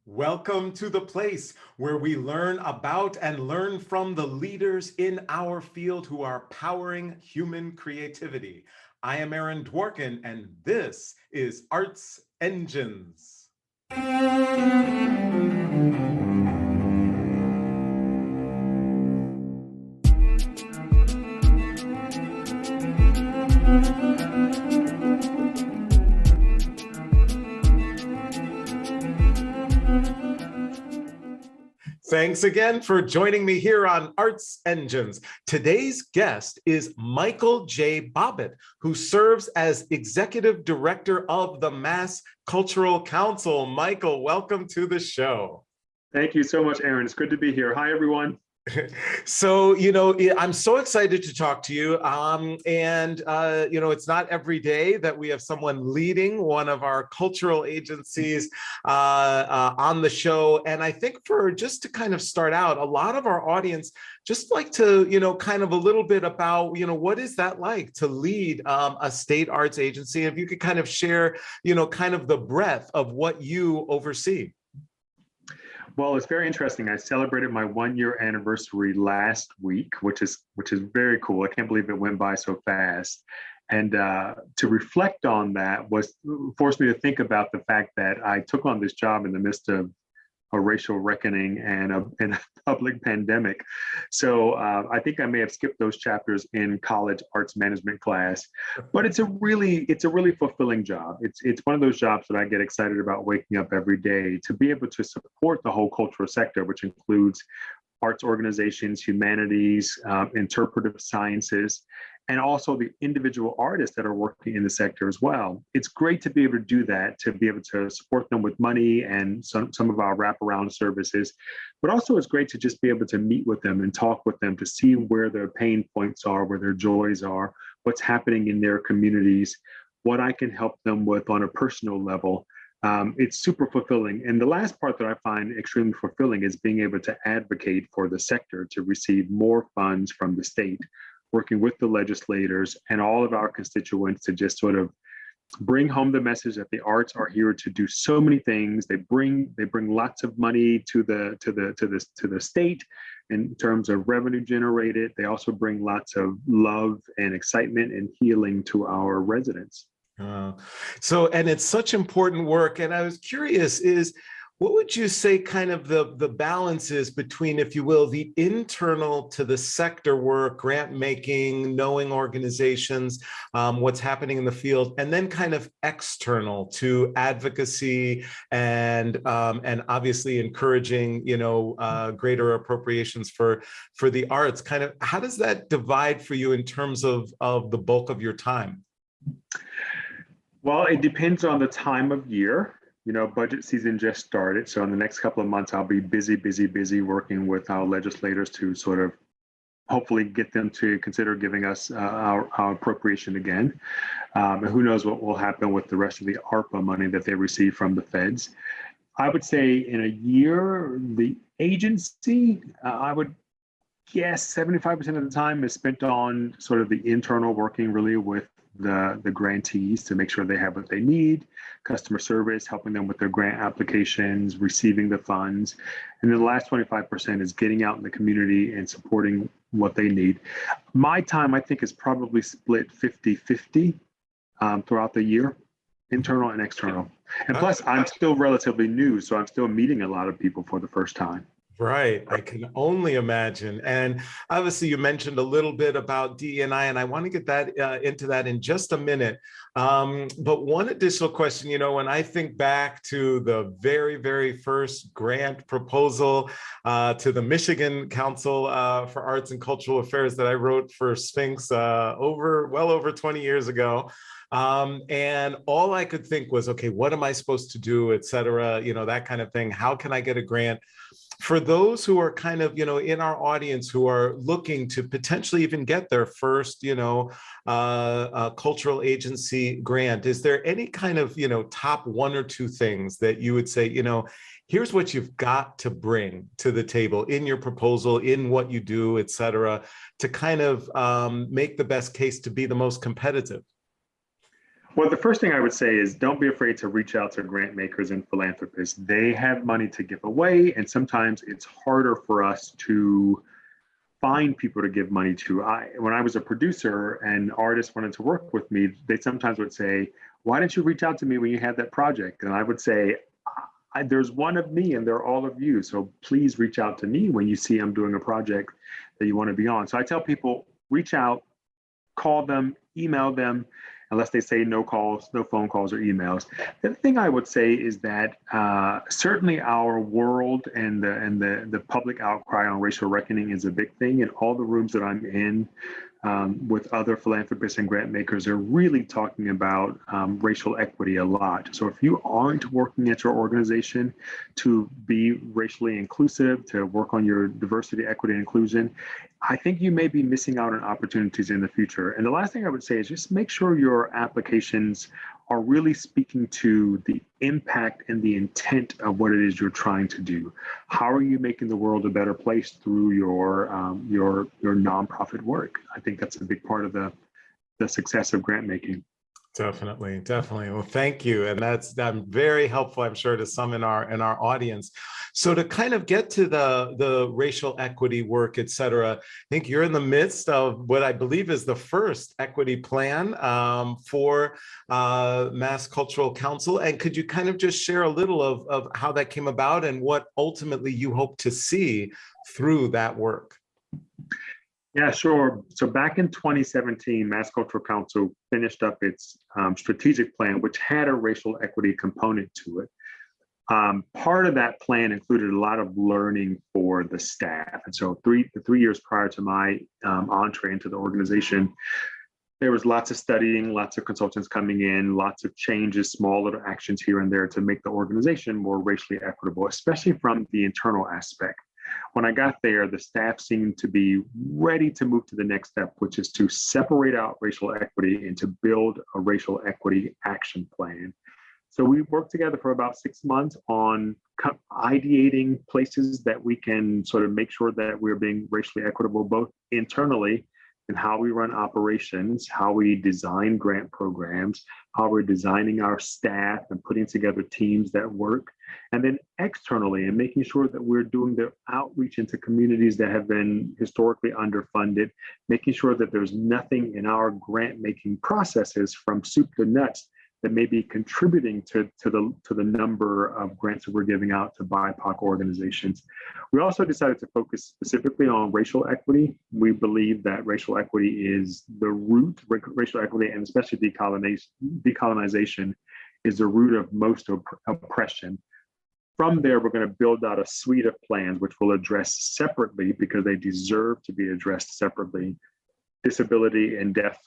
Welcome to the place where we learn about and learn from the leaders in our field who are powering human creativity. I am Aaron Dworkin, and this is Arts Engines. Thanks again for joining me here on Arts Engines. Today's guest is Michael J. Bobbitt, who serves as Executive Director of the Mass Cultural Council. Michael, welcome to the show. Thank you so much, Aaron. It's good to be here. Hi, everyone. So, I'm so excited to talk to you. It's not every day that we have someone leading one of our cultural agencies on the show. And I think just to kind of start out, a lot of our audience just like to, kind of a little bit about, what is that like to lead a state arts agency? If you could kind of share, kind of the breadth of what you oversee. Well, it's very interesting. I celebrated my 1-year anniversary last week, which is very cool. I can't believe it went by so fast. And to reflect on that forced me to think about the fact that I took on this job in the midst of a racial reckoning and a public pandemic. So I think I may have skipped those chapters in college arts management class, but it's a really fulfilling job. It's one of those jobs that I get excited about waking up every day to be able to support the whole cultural sector, which includes arts organizations, humanities, interpretive sciences, and also the individual artists that are working in the sector as well. It's great to be able to do that, to be able to support them with money and some of our wraparound services, but also it's great to just be able to meet with them and talk with them to see where their pain points are, where their joys are, what's happening in their communities, what I can help them with on a personal level. It's super fulfilling. And the last part that I find extremely fulfilling is being able to advocate for the sector to receive more funds from the state, working with the legislators and all of our constituents to just sort of bring home the message that the arts are here to do so many things. They bring lots of money to the state in terms of revenue generated. They also bring lots of love and excitement and healing to our residents. And it's such important work. And I was curious, what would you say kind of the balance is between, if you will, the internal to the sector work, grant making, knowing organizations, what's happening in the field, and then kind of external to advocacy and obviously encouraging, greater appropriations for the arts. Kind of, how does that divide for you in terms of the bulk of your time? Well, it depends on the time of year. Budget season just started. So in the next couple of months, I'll be busy working with our legislators to sort of hopefully get them to consider giving us our appropriation again. And who knows what will happen with the rest of the ARPA money that they receive from the feds. I would say in a year, the agency, I would guess 75% of the time is spent on sort of the internal working really with the grantees to make sure they have what they need, customer service, helping them with their grant applications, receiving the funds. And then the last 25% is getting out in the community and supporting what they need. My time, I think, is probably split 50-50 throughout the year, internal and external. And plus, I'm still relatively new, so I'm still meeting a lot of people for the first time. Right. I can only imagine. And obviously you mentioned a little bit about DE&I, and I want to get that into that in just a minute. But one additional question, when I think back to the very, very first grant proposal to the Michigan Council for Arts and Cultural Affairs that I wrote for Sphinx well over 20 years ago. And all I could think was, okay, what am I supposed to do, et cetera, that kind of thing. How can I get a grant? For those who are kind of, in our audience who are looking to potentially even get their first, cultural agency grant, is there any kind of, top 1 or 2 things that you would say, here's what you've got to bring to the table in your proposal, in what you do, et cetera, to kind of make the best case to be the most competitive? Well, the first thing I would say is don't be afraid to reach out to grant makers and philanthropists. They have money to give away, and sometimes it's harder for us to find people to give money to. When I was a producer and artists wanted to work with me, they sometimes would say, "Why didn't you reach out to me when you had that project?" And I would say, there's one of me and they're all of you. So please reach out to me when you see I'm doing a project that you want to be on. So I tell people, reach out, call them, email them, unless they say no calls, no phone calls or emails. The other thing I would say is that certainly our world and the public outcry on racial reckoning is a big thing. In all the rooms that I'm in with other philanthropists and grant makers are really talking about racial equity a lot. So if you aren't working at your organization to be racially inclusive, to work on your diversity, equity, and inclusion, I think you may be missing out on opportunities in the future. And the last thing I would say is just make sure your applications are really speaking to the impact and the intent of what it is you're trying to do. How are you making the world a better place through your nonprofit work? I think that's a big part of the success of grant making. Definitely, definitely. Well, thank you, and that's very helpful, I'm sure, to some in our audience. So to kind of get to the racial equity work, et cetera, I think you're in the midst of what I believe is the first equity plan for Mass Cultural Council. And could you kind of just share a little of how that came about and what ultimately you hope to see through that work? Yeah, sure. So back in 2017, Mass Cultural Council finished up its strategic plan, which had a racial equity component to it. Part of that plan included a lot of learning for the staff. And so the 3 years prior to my entree into the organization, there was lots of studying, lots of consultants coming in, lots of changes, small little actions here and there to make the organization more racially equitable, especially from the internal aspect. When I got there, the staff seemed to be ready to move to the next step, which is to separate out racial equity and to build a racial equity action plan. So we worked together for about 6 months on ideating places that we can sort of make sure that we're being racially equitable, both internally and how we run operations, how we design grant programs, how we're designing our staff and putting together teams that work, and then externally and making sure that we're doing the outreach into communities that have been historically underfunded, making sure that there's nothing in our grant making processes from soup to nuts that may be contributing to the number of grants that we're giving out to BIPOC organizations. We also decided to focus specifically on racial equity. We believe that racial equity is the root, racial equity and especially decolonization is the root of most oppression. From there, we're going to build out a suite of plans which will address separately, because they deserve to be addressed separately, disability and deaf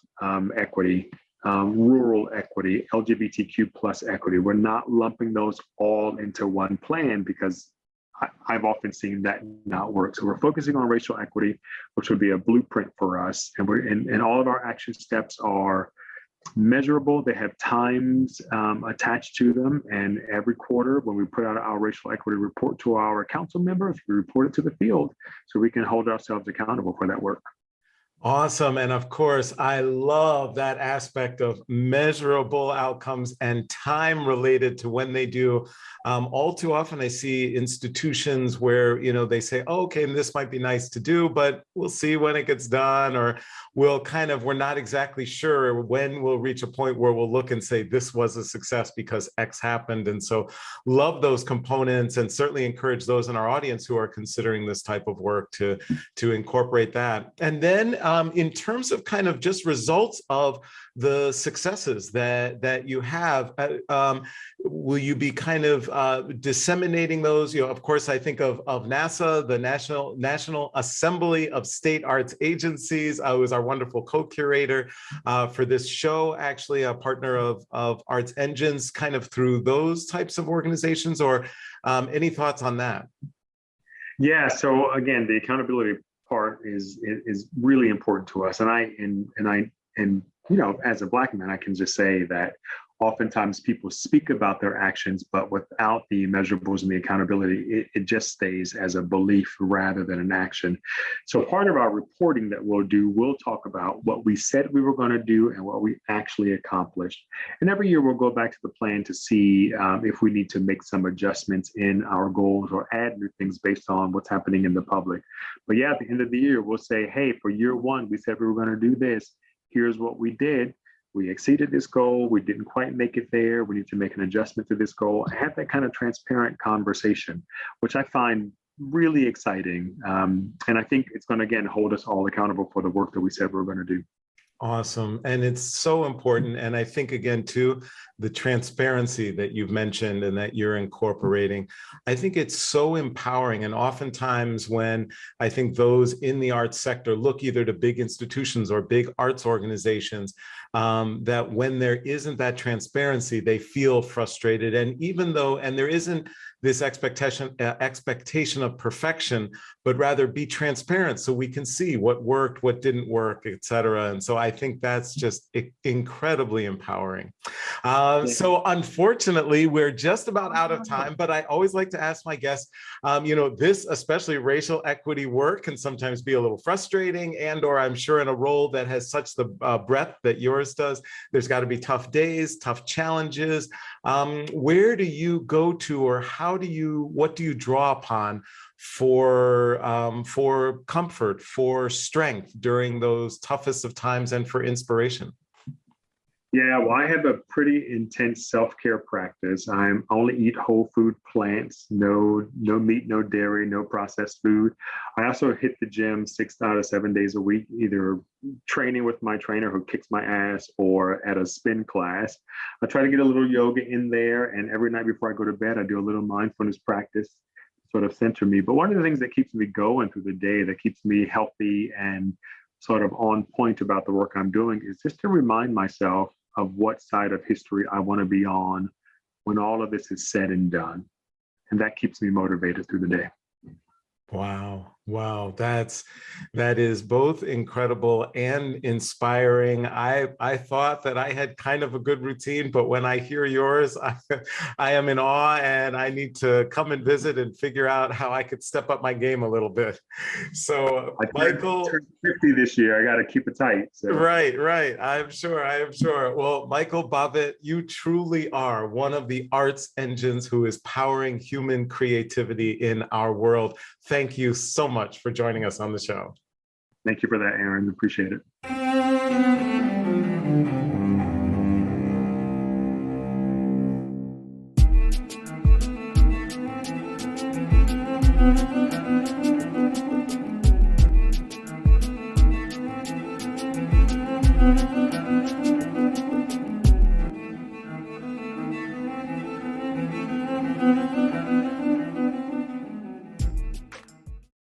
equity, rural equity, LGBTQ plus equity. We're not lumping those all into one plan because I've often seen that not work. So we're focusing on racial equity, which would be a blueprint for us. And all of our action steps are measurable. They have times attached to them. And every quarter, when we put out our racial equity report to our council members, we report it to the field so we can hold ourselves accountable for that work. Awesome. And of course, I love that aspect of measurable outcomes and time related to when they do. All too often I see institutions where, they say, oh, okay, this might be nice to do, but we'll see when it gets done, or we're not exactly sure when we'll reach a point where we'll look and say, this was a success because X happened. And so love those components, and certainly encourage those in our audience who are considering this type of work to incorporate that. And then in terms of kind of just results of the successes that you have, will you be kind of disseminating those? Of course, I think of NASA, the National Assembly of State Arts Agencies, who's our wonderful co-curator for this show, actually a partner of Arts Engines, kind of through those types of organizations, or any thoughts on that? Yeah, so again, the accountability part is really important to us, and as a Black man, I can just say that oftentimes people speak about their actions, but without the measurables and the accountability, it just stays as a belief rather than an action. So part of our reporting that we'll do, we'll talk about what we said we were going to do and what we actually accomplished. And every year we'll go back to the plan to see if we need to make some adjustments in our goals or add new things based on what's happening in the public. But yeah, at the end of the year, we'll say, hey, for year one, we said we were going to do this. Here's what we did. We exceeded this goal. We didn't quite make it there. We need to make an adjustment to this goal. I have that kind of transparent conversation, which I find really exciting. And I think it's going to, again, hold us all accountable for the work that we said we were going to do. Awesome. And it's so important. And I think, again, too, the transparency that you've mentioned and that you're incorporating, I think it's so empowering. And oftentimes when I think those in the arts sector look either to big institutions or big arts organizations, that when there isn't that transparency, they feel frustrated. And even though, and there isn't this expectation of perfection, but rather be transparent so we can see what worked, what didn't work, et cetera. And so I think that's just incredibly empowering. So unfortunately, we're just about out of time, but I always like to ask my guests, this, especially racial equity work, can sometimes be a little frustrating, and or I'm sure in a role that has such the breadth that yours does, there's got to be tough days, tough challenges. Where do you go to, or what do you draw upon for comfort, for strength during those toughest of times, and for inspiration? Yeah, well, I have a pretty intense self-care practice. I only eat whole food plants, no meat, no dairy, no processed food. I also hit the gym 6 out of 7 days a week, either training with my trainer who kicks my ass or at a spin class. I try to get a little yoga in there, and every night before I go to bed, I do a little mindfulness practice to sort of center me. But one of the things that keeps me going through the day, that keeps me healthy and sort of on point about the work I'm doing, is just to remind myself of what side of history I want to be on when all of this is said and done. And that keeps me motivated through the day. Wow. That is both incredible and inspiring. I thought that I had kind of a good routine, but when I hear yours, I am in awe, and I need to come and visit and figure out how I could step up my game a little bit. So Michael, I turned 50 this year. I got to keep it tight. So. Right. I am sure. Well, Michael Bobbitt, you truly are one of the arts engines who is powering human creativity in our world. Thank you so much for joining us on the show. Thank you for that, Aaron. Appreciate it.